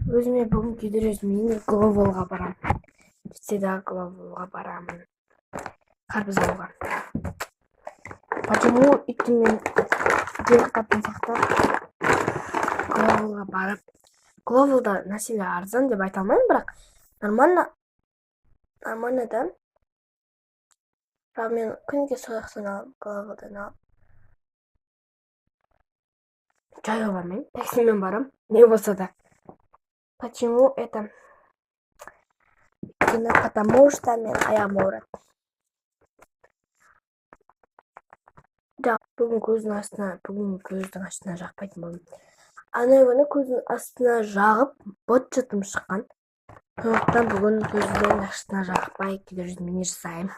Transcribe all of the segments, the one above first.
Өзіме бүгін күйдіресің, мен Гловалға барам. Всегда Гловалға барамын. Қарбыз алуға. Почему өйткені мен қатын сақтап Гловалға барып, Гловалда нәрселер арзан деп айта алмаймын, бірақ нормально да. Бірақ мен күнге сояқтан алып, Гловалдан алып. Жаяу бармаймын, таксимен барам, не болса да. Почему это? Потому что мен аяғым ауырады. Бүгін көздің астына жақпайтын болдым. Ана күні көздің астына жағып, бот жытым шыққан. Сондықтан бүгін көздің астына жақпай күйдірісін жасаймын.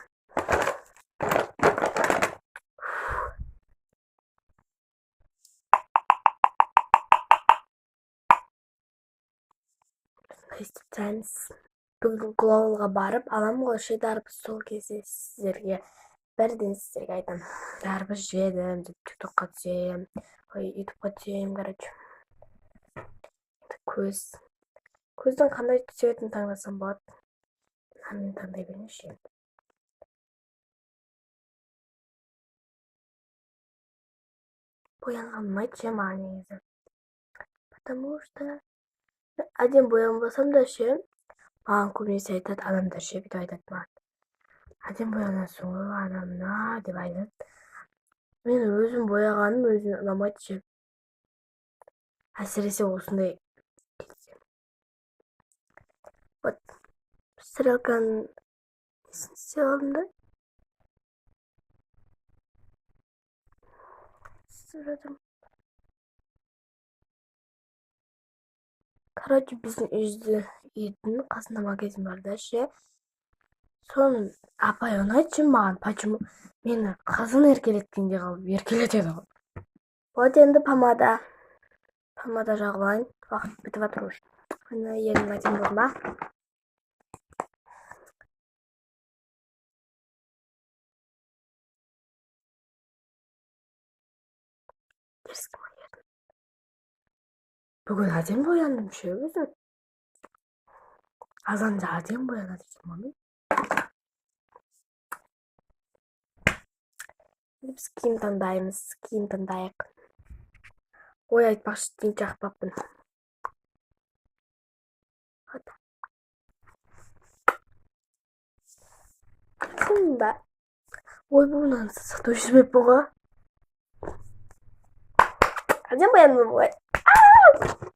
Бүгін Гловалға барып, алам ғой ше дарбыз, сол кезде сіздерге айтам. Дарбыз жедім, тиктокқа түсем, ютубқа түсем, короче. Көздің қандай түсетін таңдасам болады. Мен таңдай бермеші. Боянған ұнайды ше маған негізі. Потому что әдем боянбасам да ше, маған көбінесе айтады, адамдар ше бүйтіп айтады маған. Әдем боянасың ғой, анамна деп айтады. Мен өзім бояғаным өзіме ұнамайды ше. Әсіресе осындай кезде. Вот стрелканың несін істей алдым да. Короче, біздің үйдің қасында магазин бар да ше. Соның апай ұнайды ше маған. Почему? Мені қызын еркелеткенде қалып еркелетеді ғой. Вот енді помада жағып алайын. Уақыт бітіп жатыр уже. Міне ерін мәтін болды ма? Бүгін әдем бояндым ше өзім. Азанда әдем боянады екен мамин. Біз киім таңдайық. Ой, айтпақшы дейін жақпаппын. Кім ба? Ой, бұнан сақтау жүрмеппін ғой. Әдем бояндым ғой.